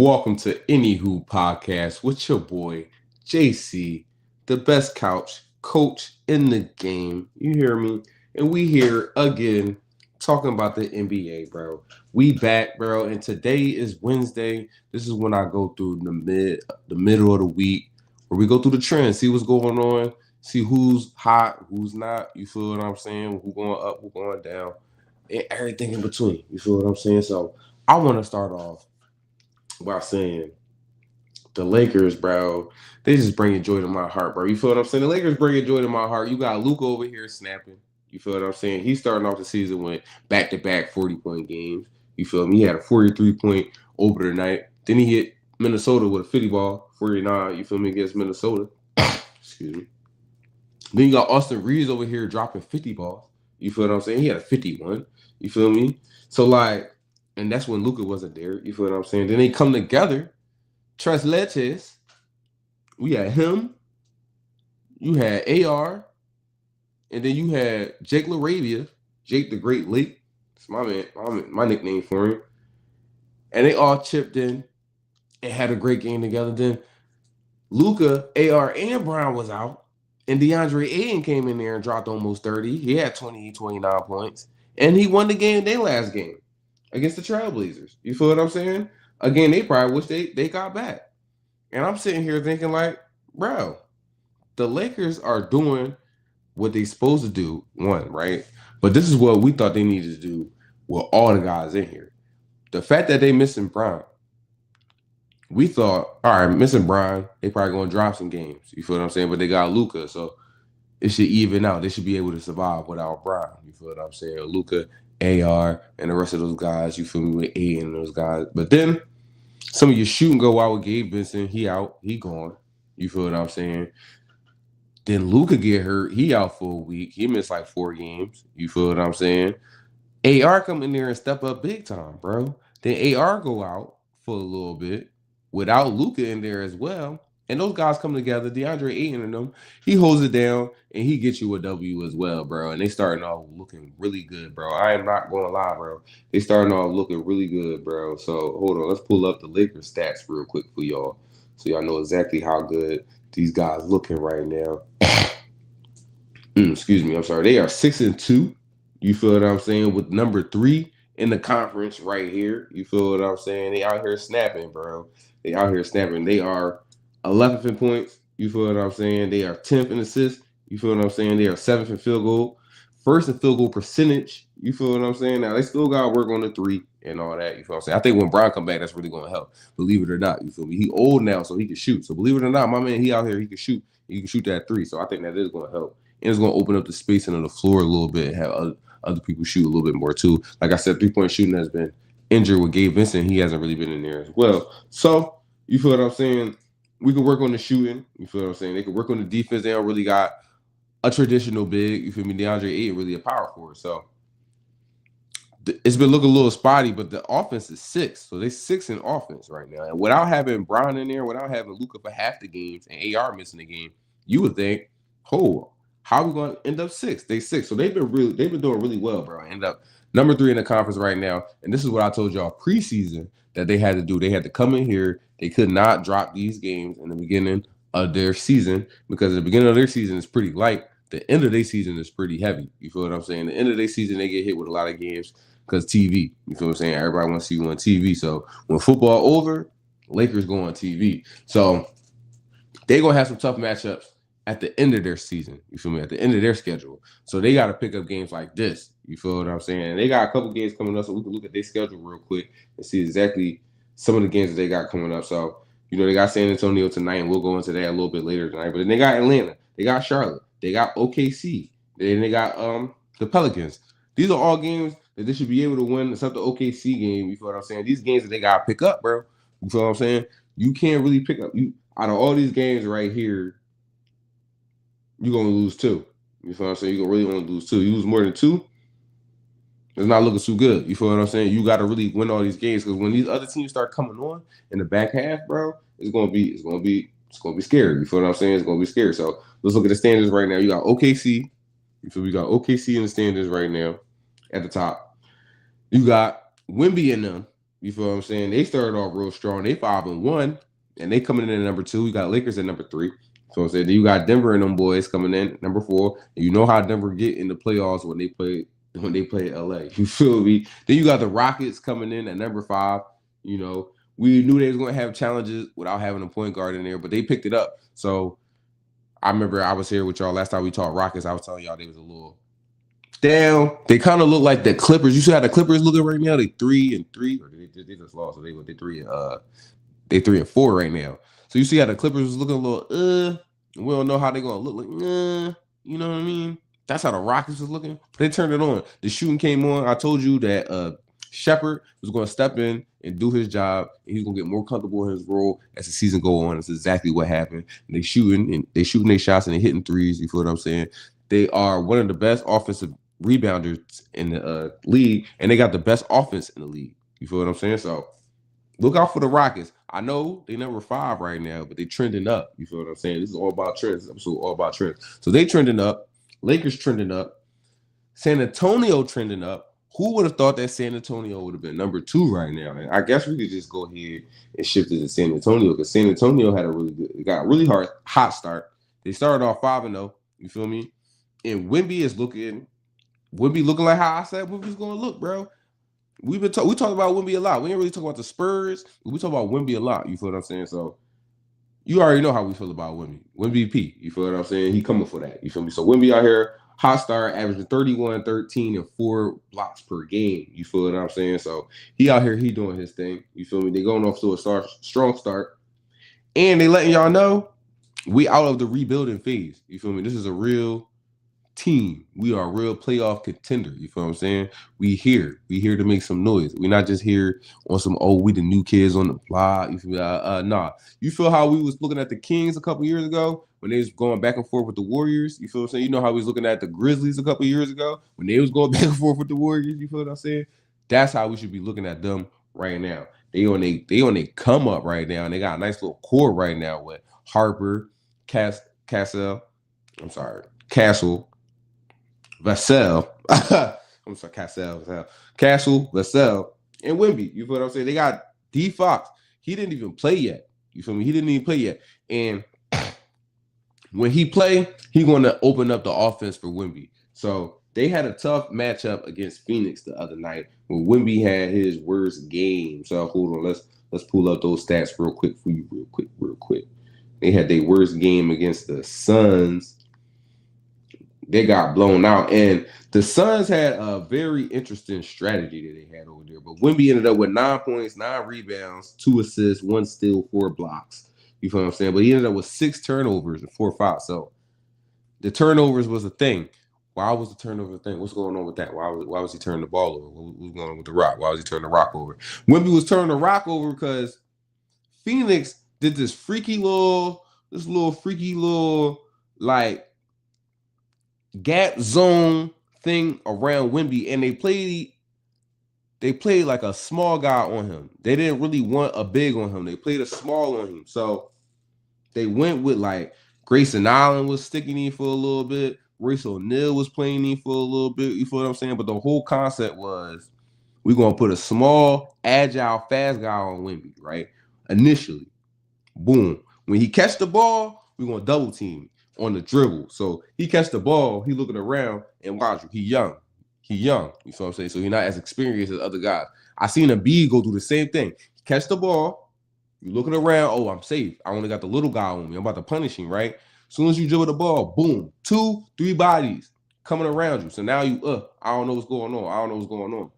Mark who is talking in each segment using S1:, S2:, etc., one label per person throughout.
S1: Welcome to Anywho Podcast with your boy JC, the best couch coach in the game. You hear me? And we here again talking about the NBA, bro. We back, bro, and today is Wednesday. This is when I go through the middle of the week, where we go through the trends, see what's going on, see who's hot, who's not. You feel what I'm saying? Who going up, who going down, and everything in between. You feel what I'm saying? So I want to start off by saying the Lakers, bro, they just bringing joy to my heart, bro. You feel what I'm saying? The Lakers bringing joy to my heart. You got Luka over here snapping. You feel what I'm saying? He's starting off the season with back-to-back 40-point games. You feel me? He had a 43-point over the night. Then he hit Minnesota with a 50 ball, 49, you feel me, against Minnesota. Excuse me. Then you got Austin Reaves over here dropping 50 balls. You feel what I'm saying? He had a 51. You feel me? So, like, and that's when Luka wasn't there. You feel what I'm saying? Then they come together. Tres Leches, we had him, you had AR, and then you had Jake LaRavia, Jake the Great Lake. It's my man, my nickname for him. And they all chipped in and had a great game together. Then Luka, AR, and Brown was out. And DeAndre Ayton came in there and dropped almost 30. He had 29 points. And he won the game, their last game, against the Trailblazers. You feel what I'm saying? Again, they probably wish they got back. And I'm sitting here thinking like, bro, the Lakers are doing what they supposed to do, one, right? But this is what we thought they needed to do with all the guys in here. The fact that they missing Brown, we thought, all right, missing Brown, they probably going to drop some games. You feel what I'm saying? But they got Luka, so it should even out. They should be able to survive without Brown. You feel what I'm saying? Luka, AR, and the rest of those guys, you feel me, with A and those guys. But then some of your shooting go out with Gabe Vincent. He out. He gone. You feel what I'm saying? Then Luka get hurt. He out for a week. He missed like 4 games. You feel what I'm saying? AR come in there and step up big time, bro. Then AR go out for a little bit without Luka in there as well. And those guys come together, DeAndre Ayton and them, he holds it down and he gets you a W as well, bro. And they starting off looking really good, bro. I am not going to lie, bro. They starting off looking really good, bro. So hold on, let's pull up the Lakers stats real quick for y'all, so y'all know exactly how good these guys looking right now. Excuse me, I'm sorry. They are 6-2. You feel what I'm saying? With number 3 in the conference right here. You feel what I'm saying? They out here snapping, bro. They out here snapping. They are 11th in points. You feel what I'm saying? They are 10th in assists. You feel what I'm saying? They are 7th in field goal. 1st in field goal percentage. You feel what I'm saying? Now, they still got to work on the 3 and all that. You feel what I'm saying? I think when Brown come back, that's really going to help. Believe it or not. You feel me? He old now, so he can shoot. So believe it or not, my man, he out here, he can shoot. He can shoot that 3. So I think that is going to help. And it's going to open up the spacing on the floor a little bit and have other people shoot a little bit more too. Like I said, 3-point shooting has been injured with Gabe Vincent. He hasn't really been in there as well. So you feel what I'm saying? We can work on the shooting. You feel what I'm saying? They can work on the defense. They don't really got a traditional big. You feel me? DeAndre Ayton really a power forward. So it's been looking a little spotty, but the offense is 6. So they're 6 in offense right now. And without having Brown in there, without having Luka for half the games and AR missing the game, you would think, oh, how are we going to end up 6? They 6. So they've been doing really well, bro. End up number 3 in the conference right now. And this is what I told y'all preseason that they had to do. They had to come in here. They could not drop these games in the beginning of their season, because the beginning of their season is pretty light. The end of their season is pretty heavy. You feel what I'm saying? The end of their season, they get hit with a lot of games because TV. You feel what I'm saying? Everybody wants to see you on TV. So when football over, Lakers go on TV. So they're going to have some tough matchups at the end of their season. You feel me? At the end of their schedule. So they got to pick up games like this. You feel what I'm saying? And they got a couple games coming up, so we can look at their schedule real quick and see exactly some of the games that they got coming up. So, you know, they got San Antonio tonight, and we'll go into that a little bit later tonight. But then they got Atlanta. They got Charlotte. They got OKC. Then they got the Pelicans. These are all games that they should be able to win, except the OKC game. You feel what I'm saying? These games that they got to pick up, bro. You feel what I'm saying? You can't really pick up. Out of all these games right here, you're going to lose 2. You feel what I'm saying? You're going to really only lose 2. You lose more than 2, it's not looking too good. You feel what I'm saying? You got to really win all these games, because when these other teams start coming on in the back half, bro, it's going to be scary. You feel what I'm saying? It's going to be scary. So let's look at the standings right now. You got OKC. You feel we got OKC in the standings right now at the top. You got Wemby in them. You feel what I'm saying? They started off real strong. They 5-1, and they coming in at number 2. You got Lakers at number 3. So I'm saying then you got Denver and them boys coming in number 4. And you know how Denver get in the playoffs when they play LA. You feel me? Then you got the Rockets coming in at number 5. You know, we knew they was going to have challenges without having a point guard in there, but they picked it up. So I remember I was here with y'all last time we talked Rockets. I was telling y'all they was a little down. They kind of look like the Clippers. You see how the Clippers looking right now? They 3-3, or they just lost. So they 3-4 right now. So you see how the Clippers was looking a little we don't know how they're gonna look like you know what I mean? That's how the Rockets was looking. But they turned it on. The shooting came on. I told you that Shepard was gonna step in and do his job, and he's gonna get more comfortable in his role as the season go on. That's exactly what happened. And they shooting their shots and they hitting threes. You feel what I'm saying? They are one of the best offensive rebounders in the league, and they got the best offense in the league. You feel what I'm saying? So look out for the Rockets. I know they number 5 right now, but they trending up. You feel what I'm saying? This is all about trends. This episode all about trends. So they trending up. Lakers trending up. San Antonio trending up. Who would have thought that San Antonio would have been number 2 right now? And I guess we could just go ahead and shift it to San Antonio because San Antonio had got a really hot start. They started off 5-0. You feel me? And Wemby looking like how I said Wemby's going to look, bro. We talk about Wemby a lot. We ain't really talk about the Spurs, but we talk about Wemby a lot. You feel what I'm saying? So you already know how we feel about Wemby. Wemby P. You feel what I'm saying? He coming for that. You feel me? So Wemby out here, hot start, averaging 31, 13, and 4 blocks per game. You feel what I'm saying? So he out here, he doing his thing. You feel me? They going off to a strong start. And they letting y'all know we out of the rebuilding phase. You feel me? This is a real team. We are a real playoff contender. You feel what I'm saying? We here to make some noise. We're not just here on some we the new kids on the block. You feel me? Nah. You feel how we was looking at the Kings a couple years ago when they was going back and forth with the Warriors? You feel what I'm saying? You know how we was looking at the Grizzlies a couple years ago when they was going back and forth with the Warriors? You feel what I'm saying? That's how we should be looking at them right now. They on a come up right now, and they got a nice little core right now with Harper, Castle, Vassell. I'm sorry, Castle, Vassell, and Wemby. You feel what I'm saying? They got D Fox. He didn't even play yet. You feel me? He didn't even play yet. And when he play, he's going to open up the offense for Wemby. So they had a tough matchup against Phoenix the other night when Wemby had his worst game. So hold on, let's pull up those stats real quick for you, real quick. They had their worst game against the Suns. They got blown out, and the Suns had a very interesting strategy that they had over there. But Wemby ended up with 9 points, 9 rebounds, 2 assists, 1 steal, 4 blocks. You feel what I'm saying? But he ended up with 6 turnovers and 4 fouls. So the turnovers was a thing. Why was the turnover a thing? What's going on with that? Why was he turning the ball over? What was going on with the rock? Why was he turning the rock over? Wemby was turning the rock over because Phoenix did this freaky little like gap zone thing around Wemby, and they played like a small guy on him. They didn't really want a big on him. They played a small on him. So they went with like Grayson Allen was sticking in for a little bit. Royce O'Neal was playing in for a little bit. You feel what I'm saying? But the whole concept was we're going to put a small, agile, fast guy on Wemby, right? Initially. Boom. When he catch the ball, we're going to double team on the dribble. So he catch the ball, he looking around, and watch you. He young. You feel what I'm saying? So he's not as experienced as other guys. I seen Embiid go do the same thing. Catch the ball, you looking around, I'm safe. I only got the little guy on me. I'm about to punish him, right? As soon as you dribble the ball, boom, 2, 3 bodies coming around you. So now you, I don't know what's going on.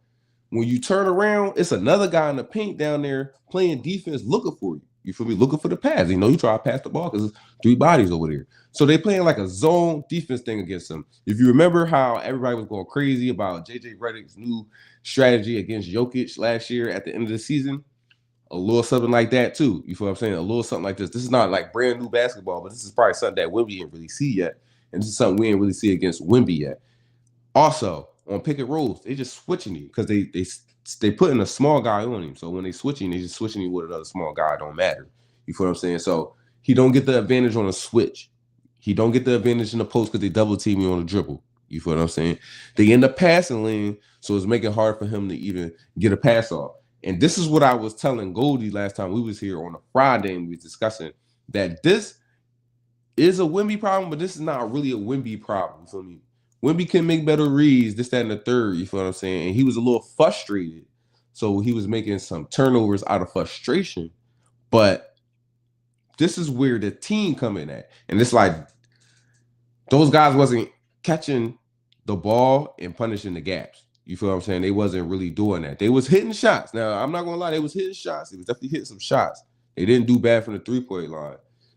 S1: When you turn around, it's another guy in the paint down there playing defense looking for you. You feel me? Looking for the pass. You know, you try to pass the ball because there's 3 bodies over there. So they playing like a zone defense thing against them. If you remember how everybody was going crazy about JJ Redick's new strategy against Jokic last year at the end of the season, a little something like that too. You feel what I'm saying? A little something like this. This is not like brand new basketball, but this is probably something that Wemby didn't really see yet. And this is something we didn't really see against Wemby yet. Also, on pick and rolls, they just switching you because they putting a small guy on him. So when they switching, they just switching you with another small guy. It don't matter. You feel what I'm saying? So he don't get the advantage on a switch. He don't get the advantage in the post because they double team you on the dribble. You feel what I'm saying? They end up passing lane, so it's making it hard for him to even get a pass off. And this is what I was telling Goldie last time we was here on a Friday and we was discussing that this is a Wemby problem, but this is not really a Wemby problem. You feel me? Wemby can make better reads, this, that, and the third. You feel what I'm saying? And he was a little frustrated. So he was making some turnovers out of frustration. But this is where the team come in at. And it's like those guys wasn't catching the ball and punishing the gaps. You feel what I'm saying? They wasn't really doing that. They was hitting shots. Now, I'm not going to lie. They was hitting shots. They was definitely hitting some shots. They didn't do bad from the three-point line.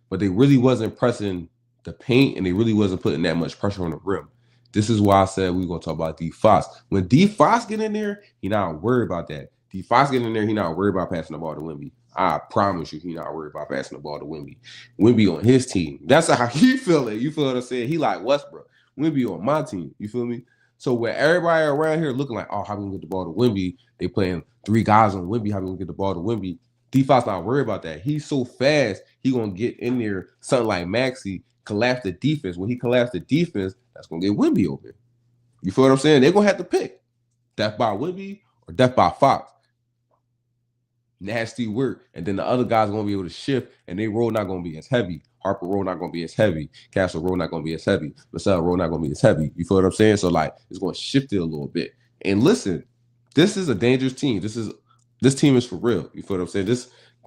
S1: But they really wasn't pressing the paint, and they really wasn't putting that much pressure on the rim. This is why I said we were going to talk about D. Fox. When D. Fox get in there, he not worried about that. D. Fox get in there, he not worried about passing the ball to Wemby. I promise you, he not worried about passing the ball to Wemby. Wemby on his team. That's how he feel it. You feel what I'm saying? He like Westbrook. Wemby on my team. You feel me? So where everybody around here looking like, oh, how we gonna get the ball to Wemby? They playing three guys on Wemby. How we gonna get the ball to Wemby? D-Fox not worried about that. He's so fast, he gonna get in there, something like Maxey, collapse the defense. When he collapse the defense, that's gonna get Wemby open. You feel what I'm saying? They're gonna have to pick death by Wemby or death by Fox. Nasty work. And then the other guys gonna be able to shift, and their roll not gonna be as heavy. Harper roll not gonna be as heavy. Castle roll not gonna be as heavy. Marcel roll not gonna be as heavy. You feel what I'm saying? So like it's gonna shift it a little bit. And listen, this is a dangerous team. This team is for real. You feel what I'm saying?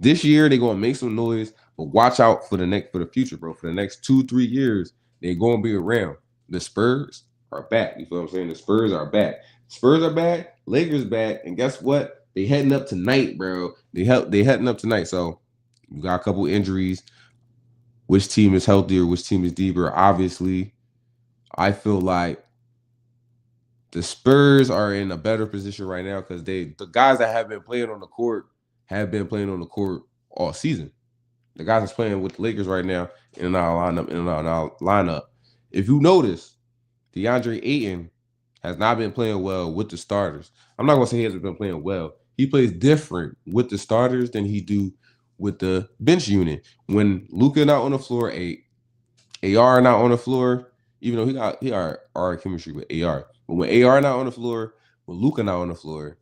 S1: This year they're gonna make some noise, but watch out for the future, bro. For the next 2-3 years, they're gonna be around. The Spurs are back. You feel what I'm saying? The Spurs are back. Spurs are back. Lakers back. And guess what? They heading up tonight, bro. They heading up tonight. So you got a couple injuries. Which team is healthier? Which team is deeper? Obviously, I feel like the Spurs are in a better position right now because the guys that have been playing on the court have been playing on the court all season. The guys that's playing with the Lakers right now in and out lineup. If you notice, DeAndre Ayton has not been playing well with the starters. I'm not gonna say he hasn't been playing well. He plays different with the starters than he do with the bench unit. When Luka not on the floor, AR not on the floor, even though he got our chemistry with AR. But when AR not on the floor, when Luka not on the floor,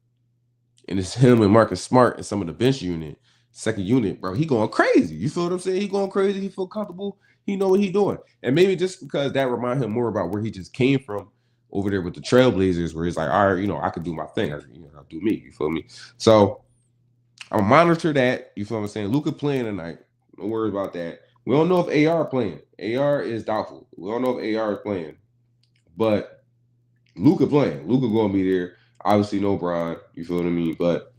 S1: and it's him and Marcus Smart and some of the bench unit, second unit, bro, he going crazy. You feel what I'm saying? He going crazy. He feel comfortable. He know what he doing. And maybe just because that remind him more about where he just came from over there with the Trailblazers, where he's like, all right, I could do my thing. I'll do me. You feel me? So I'll monitor that. You feel what I'm saying? Luka playing tonight. Don't worry about that. We don't know if AR playing. AR is doubtful. We don't know if AR is playing. But Luka playing. Luka going to be there. Obviously, no Bron. You feel what I mean? But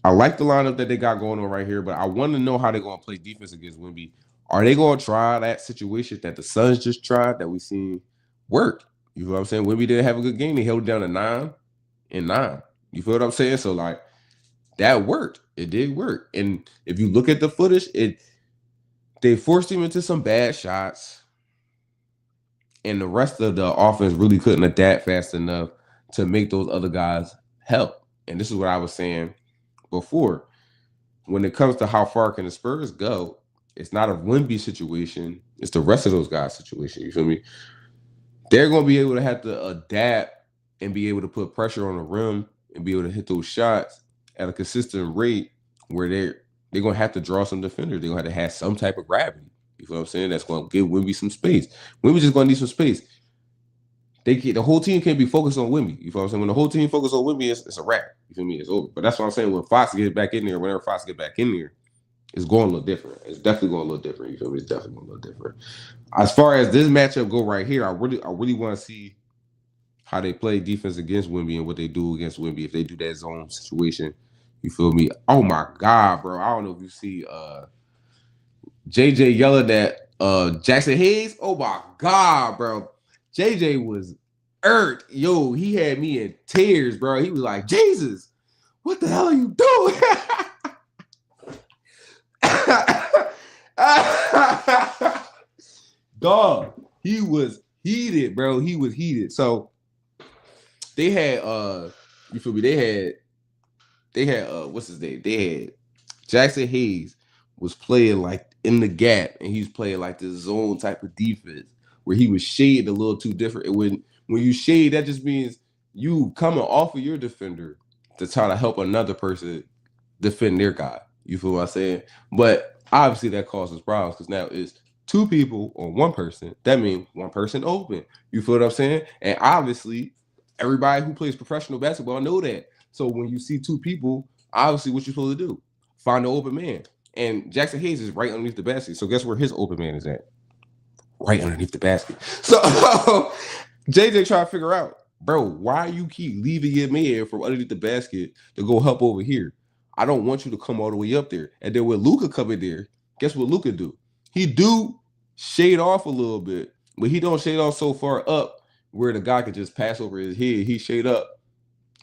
S1: I like the lineup that they got going on right here, but I want to know how they're going to play defense against Wemby. Are they going to try that situation that the Suns just tried that we seen work? You feel what I'm saying? Wemby didn't have a good game. They held it down to 9-9. You feel what I'm saying? So, like, that worked. It did work. And if you look at the footage, they forced him into some bad shots. And the rest of the offense really couldn't adapt fast enough to make those other guys help. And this is what I was saying before. When it comes to how far can the Spurs go, it's not a Wemby situation. It's the rest of those guys' situation. You feel me? They're going to be able to have to adapt and be able to put pressure on the rim and be able to hit those shots at a consistent rate where they're going to have to draw some defenders. They're going to have some type of gravity. You feel what I'm saying? That's going to give Wemby some space. Wemby's just going to need some space. The whole team can't be focused on Wemby. You feel what I'm saying? When the whole team focuses on Wemby, it's a wrap. You feel me? It's over. But that's what I'm saying. When Fox gets back in there, whenever Fox gets back in there, it's going to look different. It's definitely going to look different. You feel me? It's definitely going to look different. As far as this matchup go right here, I really want to see how they play defense against Wemby and what they do against Wemby if they do that zone situation. You feel me? Oh my God, bro! I don't know if you see JJ yelling at Jackson Hayes. Oh my God, bro! JJ was irked. Yo, he had me in tears, bro. He was like, Jesus, what the hell are you doing? Dog, he was heated, bro. He was heated. So they had you feel me? They had what's his name? They had Jackson Hayes was playing like in the gap, and he was playing like this zone type of defense where he was shaded a little too different. And when you shade, that just means you coming off of your defender to try to help another person defend their guy. You feel what I'm saying? But obviously that causes problems because now it's two people or one person. That means one person open. You feel what I'm saying? And obviously, everybody who plays professional basketball know that. So when you see two people, obviously what you're supposed to do? Find the open man. And Jackson Hayes is right underneath the basket. So guess where his open man is at? Right underneath the basket. So JJ trying to figure out, bro, why you keep leaving your man from underneath the basket to go help over here? I don't want you to come all the way up there. And then when Luka come in there, guess what Luka do? He do shade off a little bit, but he don't shade off so far up where the guy could just pass over his head. He shade up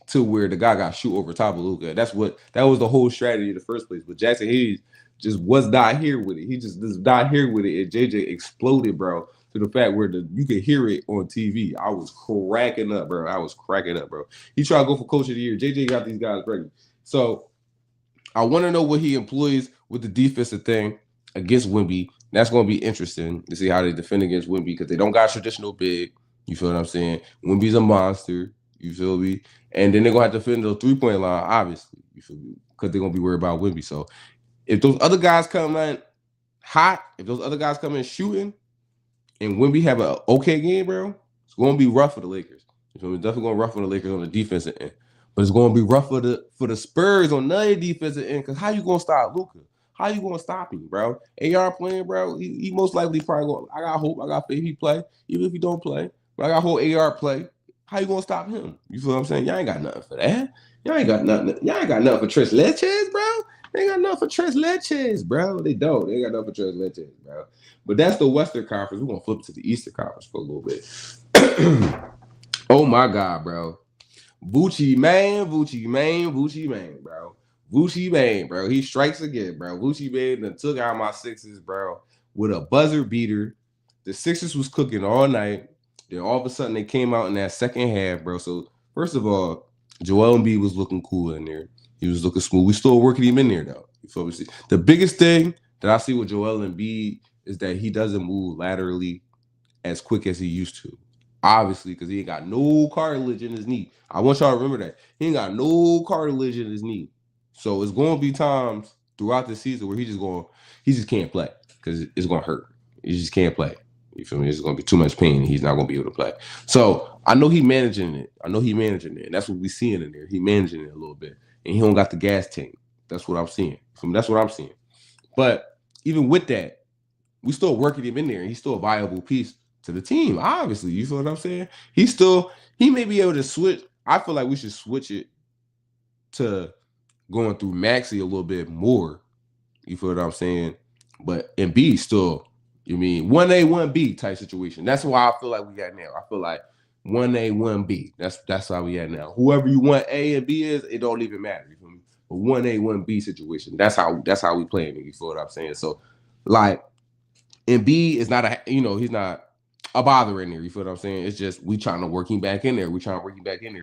S1: to where the guy got shoot over top of Luka. That was the whole strategy in the first place. But Jackson Hayes just was not here with it. He just was not here with it. And JJ exploded, bro, to the fact where you could hear it on TV. I was cracking up, bro. He tried to go for coach of the year. JJ got these guys ready. So I want to know what he employs with the defensive thing against Wemby. That's going to be interesting to see how they defend against Wemby because they don't got traditional big. You feel what I'm saying? Wemby's a monster. You feel me? And then they're going to have to defend the 3-point line, obviously. You feel me? Because they're going to be worried about Wemby. So if those other guys come in hot, if those other guys come in shooting, and Wemby have an okay game, bro, it's going to be rough for the Lakers. You feel me? It's definitely going to be rough for the Lakers on the defensive end. But it's going to be rough for the Spurs on the defensive end because how you going to stop Luka? How you going to stop him, bro? AR playing, bro, he most likely probably going – I got hope. I got faith he play, even if he don't play. But I got hope AR play. How you going to stop him? You feel what I'm saying? Y'all ain't got nothing for that. Y'all ain't got nothing for Tres Leches, bro. They ain't got nothing for Tres Leches, bro. They don't. They ain't got nothing for Tres Leches, bro. But that's the Western Conference. We're going to flip to the Eastern Conference for a little bit. Oh, my God, bro. Vucci man, bro. Vucci man, bro. He strikes again, bro. Vucci man done took out my Sixers, bro, with a buzzer beater. The Sixers was cooking all night. Then all of a sudden they came out in that second half, bro. So first of all, Joel Embiid was looking cool in there. He was looking smooth. We still working him in there, though. You feel me? The biggest thing that I see with Joel Embiid is that he doesn't move laterally as quick as he used to. Obviously, because he ain't got no cartilage in his knee. I want y'all to remember that. He ain't got no cartilage in his knee. So it's going to be times throughout the season where he just can't play because it's going to hurt. He just can't play. You feel me? It's going to be too much pain. He's not going to be able to play. So I know he managing it. And that's what we seeing in there. He managing it a little bit. And he don't got the gas tank. That's what I'm seeing. That's what I'm seeing. But even with that, we still working him in there. And he's still a viable piece to the team, obviously. You feel what I'm saying? He may be able to switch. I feel like we should switch it to going through Maxey a little bit more. You feel what I'm saying? But Embiid still, 1A, 1B type situation. That's why I feel like we got now. I feel like 1A, 1B. That's how we at now. Whoever you want A and B is, it don't even matter. You feel me? But 1A, 1B situation. That's how we playing it. You feel what I'm saying? So, like, Embiid is not he's not a bother in there. You feel what I'm saying? It's just we trying to work him back in there.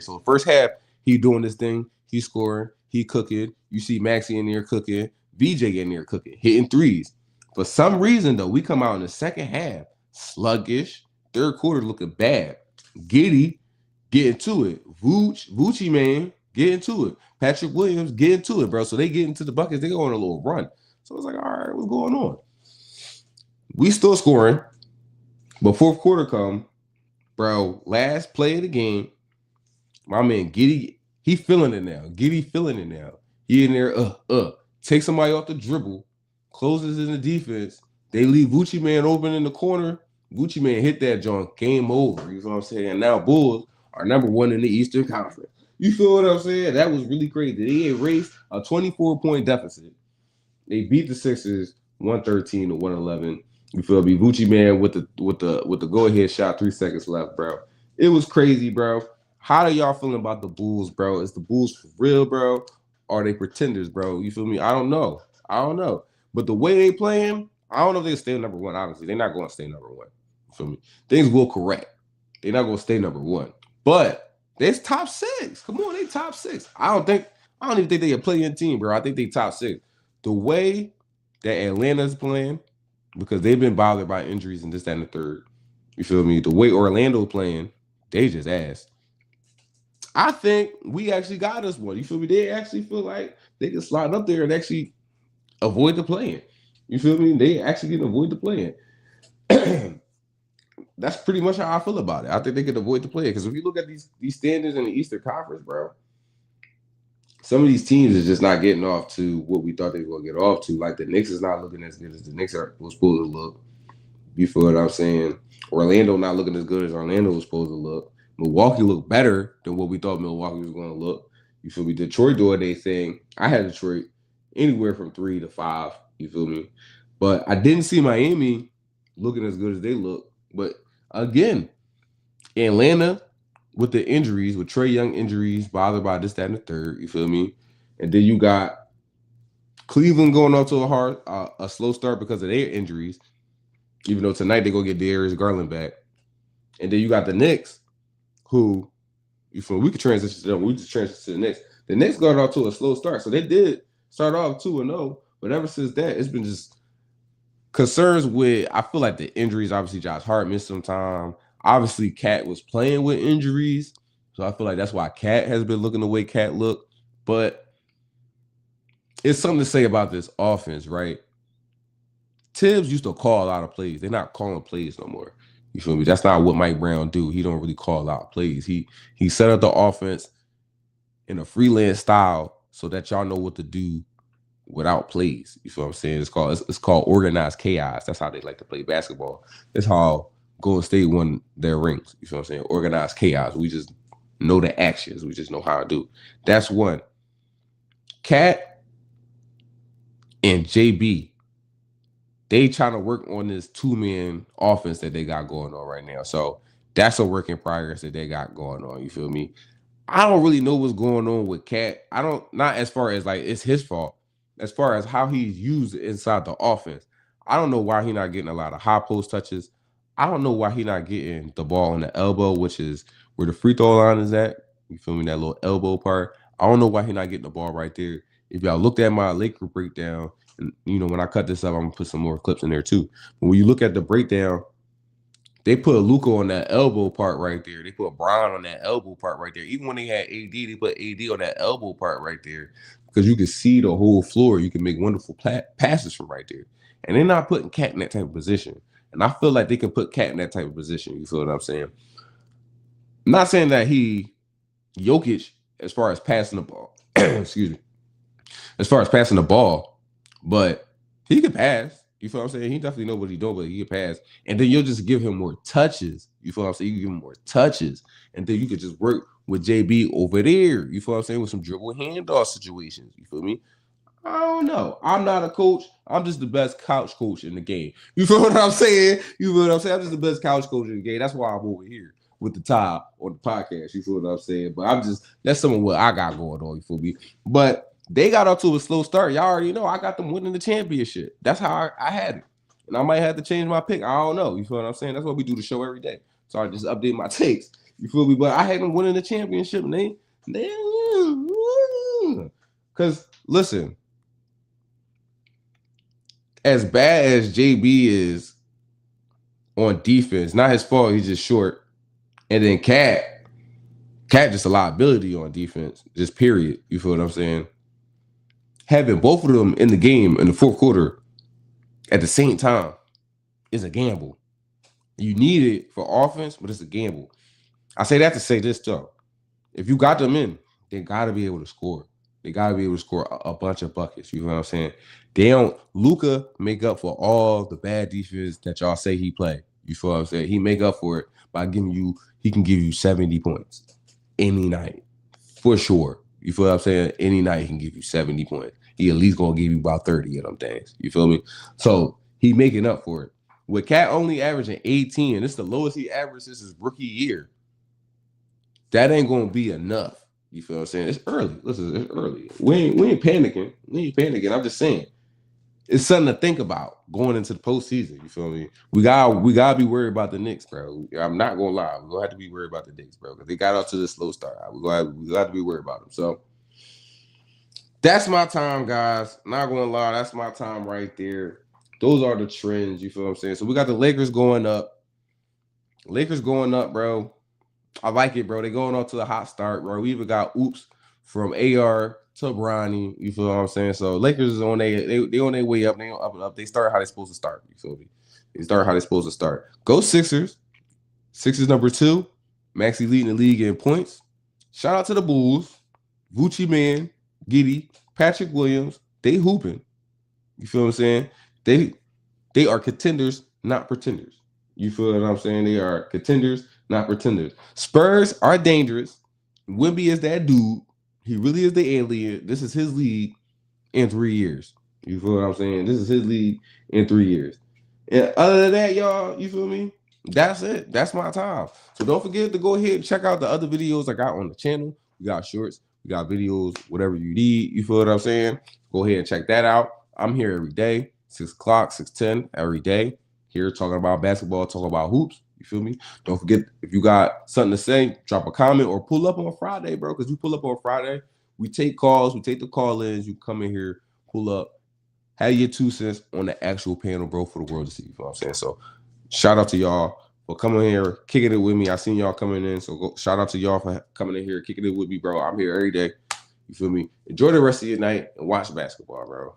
S1: So first half, he doing this thing. He scoring. He cooking. You see Maxey in there cooking. VJ in there cooking. Hitting threes. For some reason, though, we come out in the second half sluggish. Third quarter looking bad. Giddy getting to it. Vucci man getting to it. Patrick Williams getting to it, bro. So they get into the buckets. They go on a little run. So it's like, all right, what's going on? We still scoring. But fourth quarter come, bro, last play of the game, my man Giddy, he feeling it now. He in there, take somebody off the dribble, closes in the defense. They leave Vucci man open in the corner. Vucci man hit that joint. Game over. You know what I'm saying? And now Bulls are number 1 in the Eastern Conference. You feel what I'm saying? That was really crazy. They erased a 24-point deficit. They beat the Sixers 113 to 111. You feel me? Vucci man with the go-ahead shot, 3 seconds left, bro. It was crazy, bro. How are y'all feeling about the Bulls, bro? Is the Bulls for real, bro? Or are they pretenders, bro? You feel me? I don't know. But the way they playing, I don't know if they stay number 1, obviously. They're not going to stay number 1. You feel me? Things will correct. They're not going to stay number 1. But they're top 6. Come on, they top 6. I don't even think they a play-in team, bro. I think they top 6. The way that Atlanta's playing, because they've been bothered by injuries and this, that, and the third. You feel me? The way Orlando playing, they just ass. I think we actually got us one. You feel me? They actually feel like they can slide up there and actually avoid the playing. You feel me? They actually can avoid the playing. That's pretty much how I feel about it. I think they can avoid the playing because if you look at these standings in the Eastern Conference, bro, some of these teams is just not getting off to what we thought they were gonna get off to. Like the Knicks is not looking as good as the Knicks was supposed to look. You feel what I'm saying? Orlando not looking as good as Orlando was supposed to look. Milwaukee looked better than what we thought Milwaukee was going to look. You feel me? Detroit doing their thing. I had Detroit anywhere from 3 to 5. You feel me? But I didn't see Miami looking as good as they look. But again, Atlanta with the injuries, with Trae Young injuries, bothered by this, that, and the third. You feel me? And then you got Cleveland going off to a slow start because of their injuries. Even though tonight they're going to get Darius Garland back. And then you got the Knicks, who, you feel we could transition to them. We just transition to the Knicks. The Knicks got off to a slow start. So they did start off 2-0. But ever since that, it's been just concerns with, I feel like the injuries. Obviously, Josh Hart missed some time. Obviously, Cat was playing with injuries. So I feel like that's why Cat has been looking the way Cat looked. But it's something to say about this offense, right? Tibbs used to call a lot of plays. They're not calling plays no more. You feel me? That's not what Mike Brown do. He don't really call out plays. He set up the offense in a freelance style so that y'all know what to do without plays. You feel what I'm saying? It's called organized chaos. That's how they like to play basketball. That's how Golden State won their rings. You feel what I'm saying? Organized chaos. We just know the actions. We just know how to do. That's one. Cat and JB, they trying to work on this 2-man offense that they got going on right now. So that's a work in progress that they got going on. You feel me? I don't really know what's going on with Cat. I don't, not as far as like it's his fault, as far as how he's used inside the offense. I don't know why he's not getting a lot of high post touches. I don't know why he's not getting the ball on the elbow, which is where the free throw line is at. You feel me? That little elbow part. I don't know why he's not getting the ball right there. If y'all looked at my Laker breakdown, and you know, when I cut this up, I'm gonna put some more clips in there too. But when you look at the breakdown, they put Luka on that elbow part right there. They put Brown on that elbow part right there. Even when they had AD, they put AD on that elbow part right there because you can see the whole floor. You can make wonderful passes from right there. And they're not putting Cat in that type of position. And I feel like they can put Cat in that type of position. You feel what I'm saying? I'm not saying that Jokic, as far as passing the ball, excuse me, as far as passing the ball, but he can pass. You feel what I'm saying? He definitely know what he's doing, but he can pass. And then you'll just give him more touches. You feel what I'm saying? You give him more touches. And then you could just work with JB over there. You feel what I'm saying? With some dribble handoff situations. You feel me? I don't know. I'm not a coach. I'm just the best couch coach in the game. You feel what I'm saying? You feel what I'm saying? I'm just the best couch coach in the game. That's why I'm over here with the top on the podcast. You feel what I'm saying? But that's some of what I got going on. You feel me? But they got off to a slow start. Y'all already know I got them winning the championship. That's how I had it. And I might have to change my pick. I don't know. You feel what I'm saying? That's why we do the show every day. So I just update my takes. You feel me? But I had them winning the championship. And they because listen, as bad as JB is on defense, not his fault. He's just short. And then Cat just a liability on defense, just period. You feel what I'm saying? Having both of them in the game in the fourth quarter at the same time is a gamble. You need it for offense, but it's a gamble. I say that to say this though. If you got them in, they got to be able to score. They got to be able to score a bunch of buckets. You know what I'm saying? They don't. Luka make up for all the bad defense that y'all say he play. You feel what I'm saying? He make up for it by giving you. He can give you 70 points any night for sure. You feel what I'm saying? Any night he can give you 70 points. He at least gonna give you about 30 of them things. You feel me? So he making up for it. With Cat only averaging 18, and it's the lowest he averaged since his rookie year. That ain't gonna be enough. You feel what I'm saying? It's early. Listen, it's early. We ain't panicking. We ain't panicking. I'm just saying it's something to think about going into the postseason. You feel me? We gotta be worried about the Knicks, bro. I'm not gonna lie. We're gonna have to be worried about the Knicks, bro, because they got off to this slow start. We got to be worried about them. So that's my time, guys. Not gonna lie, that's my time right there. Those are the trends. You feel what I'm saying? So we got the Lakers going up. Lakers going up, bro. I like it, bro. They going off to a hot start, bro. We even got oops from AR to Bronny. You feel what I'm saying? So Lakers is on they on their way up. They up and up. They start how they supposed to start. You feel me? They start how they supposed to start. Go Sixers. Sixers number 2. Maxey leading the league in points. Shout out to the Bulls. Gucci Man, Giddy, Patrick Williams. They hooping. You feel what I'm saying? They are contenders, not pretenders. You feel what I'm saying? They are contenders, not pretenders. Spurs are dangerous. Wemby is that dude. He really is the alien. This is his league in 3 years. You feel what I'm saying? This is his league in 3 years. And other than that, y'all, you feel me? That's it. That's my time. So don't forget to go ahead and check out the other videos I got on the channel. We got shorts, we got videos, whatever you need. You feel what I'm saying? Go ahead and check that out. I'm here every day, 6 o'clock, 6:10 every day. Here talking about basketball, talking about hoops. You feel me? Don't forget, if you got something to say, drop a comment or pull up on Friday, bro. Because you pull up on Friday, we take calls, we take the call-ins. You come in here, pull up, have your 2 cents on the actual panel, bro, for the world to see. You know what I'm saying? So shout out to y'all for coming here, kicking it with me. I seen y'all coming in. So shout out to y'all for coming in here, kicking it with me, bro. I'm here every day. You feel me? Enjoy the rest of your night and watch basketball, bro.